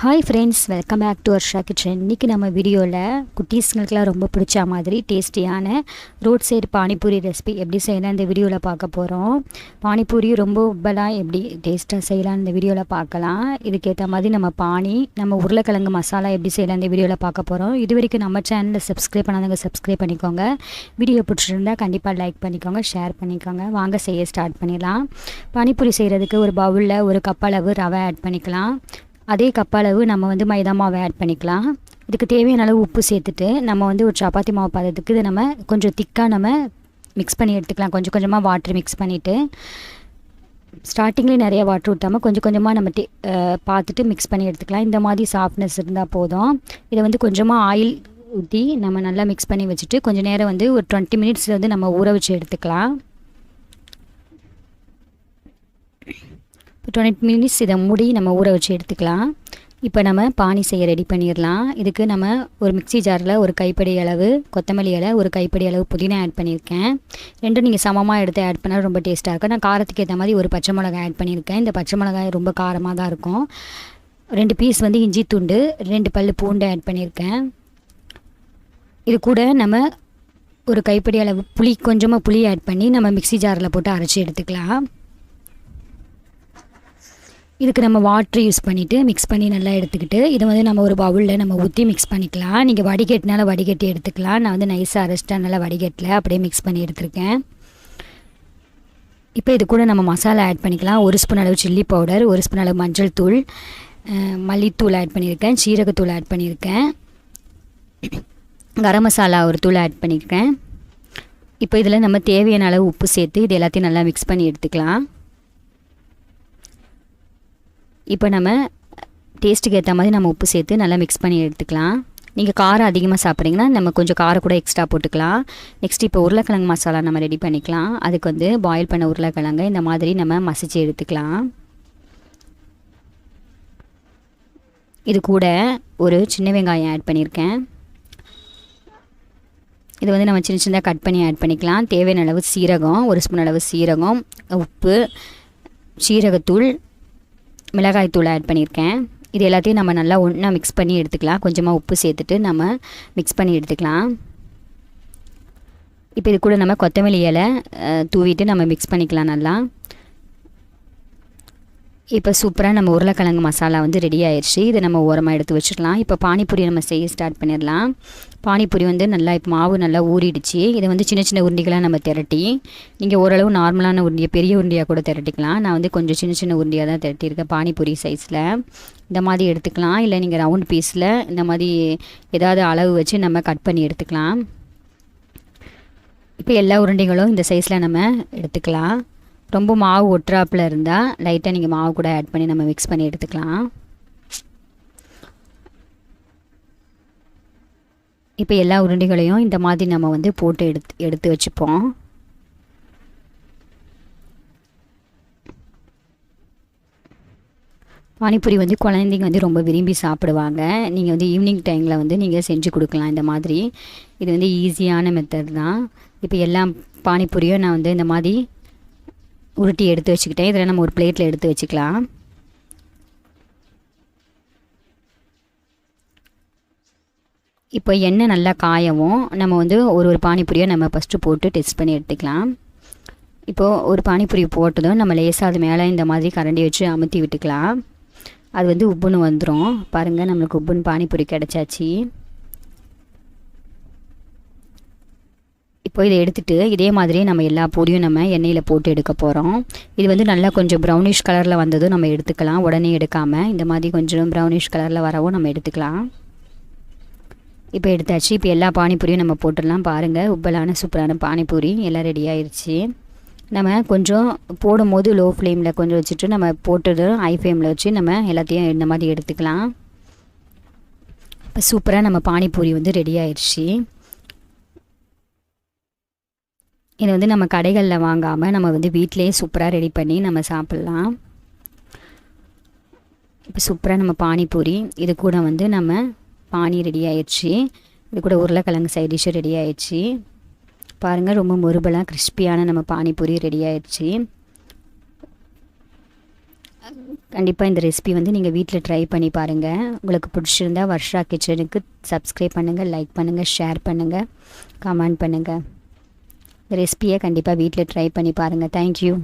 Hi friends, welcome back to Varsha kitchen. இன்றைக்கி நம்ம வீடியோவில் குட்டீஸ்ங்களுக்கெலாம் ரொம்ப பிடிச்ச மாதிரி டேஸ்டியான ரோட் சைடு பானிபூரி ரெசிபி எப்படி செய்யலாம் இந்த வீடியோவில் பார்க்க போகிறோம். பானிபூரி ரொம்ப உப்பலாக எப்படி டேஸ்ட்டாக செய்யலாம் இந்த வீடியோவில் பார்க்கலாம். இதுக்கேற்ற மாதிரி நம்ம உருளைக்கிழங்கு மசாலா எப்படி செய்யலாம் இந்த வீடியோவில் பார்க்க போகிறோம். இது வரைக்கும் நம்ம சேனலில் சப்ஸ்கிரைப் பண்ணாதவங்க சப்ஸ்கிரைப் பண்ணிக்கோங்க. வீடியோ பிடிச்சிருந்தால் கண்டிப்பாக லைக் பண்ணிக்கோங்க, ஷேர் பண்ணிக்கோங்க. வாங்க செய்ய ஸ்டார்ட் பண்ணிடலாம். பானிபூரி செய்கிறதுக்கு ஒரு பவுலில் ஒரு கப் அளவு ரவை ஆட் பண்ணிக்கலாம். அதே கப் அளவு நம்ம மைதா மாவை ஆட் பண்ணிக்கலாம். இதுக்கு தேவையான அளவு உப்பு சேர்த்துட்டு நம்ம ஒரு சப்பாத்தி மாவு பதத்துக்கு இதை நம்ம கொஞ்சம் திக்காக நம்ம மிக்ஸ் பண்ணி எடுத்துக்கலாம். கொஞ்சம் கொஞ்சமாக வாட்டர் மிக்ஸ் பண்ணிவிட்டு ஸ்டார்டிங்லேயே நிறைய வாட்டர் ஊற்றாமல் கொஞ்சம் கொஞ்சமாக நம்ம பார்த்துட்டு மிக்ஸ் பண்ணி எடுத்துக்கலாம். இந்த மாதிரி சாஃப்ட்னஸ் இருந்தால் போதும். இதை கொஞ்சமாக ஆயில் ஊற்றி நம்ம நல்லா மிக்ஸ் பண்ணி வச்சுட்டு கொஞ்சம் நேரம் ஒரு 20 மினிட்ஸில் நம்ம ஊற வச்சு எடுத்துக்கலாம். 20 மினிட்ஸ் இதை மூடி நம்ம ஊற வச்சு எடுத்துக்கலாம். இப்போ நம்ம பானி செய்ய ரெடி பண்ணிடலாம். இதுக்கு நம்ம ஒரு மிக்ஸி ஜாரில் ஒரு கைப்படி அளவு கொத்தமல்லி இலை, ஒரு கைப்படி அளவு புதினா ஆட் பண்ணியிருக்கேன். ரெண்டும் நீங்கள் சமமாக எடுத்து ஆட் பண்ணால் ரொம்ப டேஸ்ட்டாக இருக்கும். நான் காரத்துக்கு ஏற்ற மாதிரி ஒரு பச்சை மிளகாய் ஆட் பண்ணியிருக்கேன். இந்த பச்சை மிளகாய் ரொம்ப காரமாக தான் இருக்கும். 2 பீஸ் இஞ்சி துண்டு, 2 பல் பூண்டு ஆட் பண்ணியிருக்கேன். இது கூட நம்ம ஒரு கைப்படி அளவு கொஞ்சமாக புளி ஆட் பண்ணி நம்ம மிக்ஸி ஜாரில் போட்டு அரைச்சி எடுத்துக்கலாம். இதுக்கு நம்ம வாட்ரு யூஸ் பண்ணிவிட்டு மிக்ஸ் பண்ணி நல்லா எடுத்துக்கிட்டு இதை நம்ம ஒரு பவுலில் நம்ம ஊற்றி மிக்ஸ் பண்ணிக்கலாம். நீங்கள் வடிகட்டினால வடிகட்டி எடுத்துக்கலாம். நான் நைஸாக அரைச்சிட்டா நல்லா வடிகட்டில் அப்படியே மிக்ஸ் பண்ணி எடுத்துருக்கேன். இப்போ இது கூட நம்ம மசாலா ஆட் பண்ணிக்கலாம். 1 ஸ்பூன் அளவு சில்லி பவுடர், 1 ஸ்பூன் அளவு மஞ்சள் தூள், மல்லித்தூள் ஆட் பண்ணியிருக்கேன், சீரகத்தூள் ஆட் பண்ணியிருக்கேன், கரம் மசாலா ஒரு தூள் ஆட் பண்ணியிருக்கேன். இப்போ இதில் நம்ம தேவையான அளவு உப்பு சேர்த்து இது எல்லாத்தையும் நல்லா மிக்ஸ் பண்ணி எடுத்துக்கலாம். இப்போ நம்ம டேஸ்ட்டுக்கு ஏற்ற மாதிரி நம்ம உப்பு சேர்த்து நல்லா மிக்ஸ் பண்ணி எடுத்துக்கலாம். நீங்கள் காரம் அதிகமாக சாப்பிட்றீங்கன்னா நம்ம கொஞ்சம் காரம் கூட எக்ஸ்ட்ரா போட்டுக்கலாம். நெக்ஸ்ட் இப்போ உருளைக்கிழங்கு மசாலா நம்ம ரெடி பண்ணிக்கலாம். அதுக்கு பாயில் பண்ண உருளைக்கிழங்கு இந்த மாதிரி நம்ம மசிச்சு எடுத்துக்கலாம். இது கூட ஒரு சின்ன வெங்காயம் ஆட் பண்ணியிருக்கேன். இது நம்ம சின்ன சின்னதாக கட் பண்ணி ஆட் பண்ணிக்கலாம். தேவையான அளவு சீரகம், 1 ஸ்பூன் அளவு சீரகம், உப்பு, சீரகத்தூள், மிளகாய்த்தூள் ஆட் பண்ணியிருக்கேன். இது எல்லாத்தையும் நம்ம நல்லா ஒன்றா மிக்ஸ் பண்ணி எடுத்துக்கலாம். கொஞ்சமாக உப்பு சேர்த்துட்டு நம்ம மிக்ஸ் பண்ணி எடுத்துக்கலாம். இப்போ இது கூட நம்ம கொத்தமல்லி இலை தூவிட்டு நம்ம மிக்ஸ் பண்ணிக்கலாம் நல்லா. இப்போ சூப்பராக நம்ம உருளைக்கிழங்கு மசாலா ரெடி ஆயிடுச்சு. இதை நம்ம ஓரமாக எடுத்து வச்சுக்கலாம். இப்போ பானிபூரி நம்ம செய்ய ஸ்டார்ட் பண்ணிடலாம். பானிபூரி நல்லா இப்போ மாவு நல்லா ஊறிடுச்சு. இதை சின்ன சின்ன உருண்டிகளாக நம்ம திரட்டி, நீங்கள் ஓரளவு நார்மலான உருண்டியை பெரிய உருண்டியாக கூட திரட்டிக்கலாம். நான் கொஞ்சம் சின்ன சின்ன உருண்டியாக தான் திரட்டியிருக்கேன். பானிபூரி சைஸில் இந்த மாதிரி எடுத்துக்கலாம். இல்லை நீங்கள் ரவுண்ட் பீஸில் இந்த மாதிரி ஏதாவது அளவு வச்சு நம்ம கட் பண்ணி எடுத்துக்கலாம். இப்போ எல்லா உருண்டைகளும் இந்த சைஸில் நம்ம எடுத்துக்கலாம். ரொம்ப மாவு ஒட்டுறாப்பில் இருந்தால் லைட்டாக நீங்கள் மாவு கூட ஆட் பண்ணி நம்ம மிக்ஸ் பண்ணி எடுத்துக்கலாம். இப்போ எல்லா உருண்டைகளையும் இந்த மாதிரி நம்ம போட்டு எடுத்து வச்சுப்போம். பானிபூரி குழந்தைங்க ரொம்ப விரும்பி சாப்பிடுவாங்க. நீங்கள் ஈவினிங் டைமில் நீங்கள் செஞ்சு கொடுக்கலாம் இந்த மாதிரி. இது ஈஸியான மெத்தட் தான். இப்போ எல்லா பானிபூரியும் நான் இந்த மாதிரி உருட்டி எடுத்து வச்சுக்கிட்டேன். இதில் நம்ம ஒரு பிளேட்டில் எடுத்து வச்சுக்கலாம். இப்போ எண்ணெய் நல்லா காயவும் நம்ம ஒரு பானிபூரியை நம்ம ஃபஸ்ட்டு போட்டு டெஸ்ட் பண்ணி எடுத்துக்கலாம். இப்போது ஒரு பானிபூரி போட்டதும் நம்ம லேசாக அது மேலே இந்த மாதிரி கரண்டி வச்சு அமுத்தி விட்டுக்கலாம். அது உப்புன்னு வந்துடும். பாருங்கள், நம்மளுக்கு உப்புன்னு பானிபூரி கிடச்சாச்சு. இப்போ இதை எடுத்துகிட்டு இதே மாதிரி நம்ம எல்லா பூரியும் நம்ம எண்ணெயில் போட்டு எடுக்க போகிறோம். இது நல்லா கொஞ்சம் ப்ரௌனிஷ் கலரில் வந்ததும் நம்ம எடுத்துக்கலாம். உடனே எடுக்காமல் இந்த மாதிரி கொஞ்சம் ப்ரௌனிஷ் கலரில் வரவும் நம்ம எடுத்துக்கலாம். இப்போ எடுத்தாச்சு. இப்போ எல்லா பானிபூரியும் நம்ம போட்டுடலாம். பாருங்கள், உப்பலான சூப்பரான பானிபூரி எல்லாம் ரெடி ஆயிடுச்சு. நம்ம கொஞ்சம் போடும்போது லோ ஃப்ளேமில் கொஞ்சம் வச்சுட்டு நம்ம போட்டது ஹை ஃப்ளேமில் வச்சு நம்ம எல்லாத்தையும் இந்த மாதிரி எடுத்துக்கலாம். இப்போ சூப்பராக நம்ம பானிபூரி ரெடி ஆயிடுச்சு. இது நம்ம கடைகளில் வாங்காமல் நம்ம வீட்டிலே சூப்பராக ரெடி பண்ணி நம்ம சாப்பிட்லாம். இப்போ சூப்பராக நம்ம பானிபூரி இது கூட நம்ம பானி ரெடி ஆயிடுச்சு. இது கூட உருளைக்கிழங்கு சைட் டிஷ்ஷு ரெடி ஆயிடுச்சு. பாருங்கள், ரொம்ப முறுபலாக கிறிஸ்பியான நம்ம பானிபூரி ரெடி ஆயிடுச்சு. கண்டிப்பாக இந்த ரெசிபி வந்து நீங்கள் வீட்டில் ட்ரை பண்ணி பாருங்கள். உங்களுக்கு பிடிச்சிருந்தா வர்ஷா கிச்சனுக்கு சப்ஸ்கிரைப் பண்ணுங்கள், லைக் பண்ணுங்கள், ஷேர் பண்ணுங்கள், கமெண்ட் பண்ணுங்கள். இந்த ரெசிபியை கண்டிப்பாக வீட்டில் ட்ரை பண்ணி பாருங்கள். தேங்க்யூ.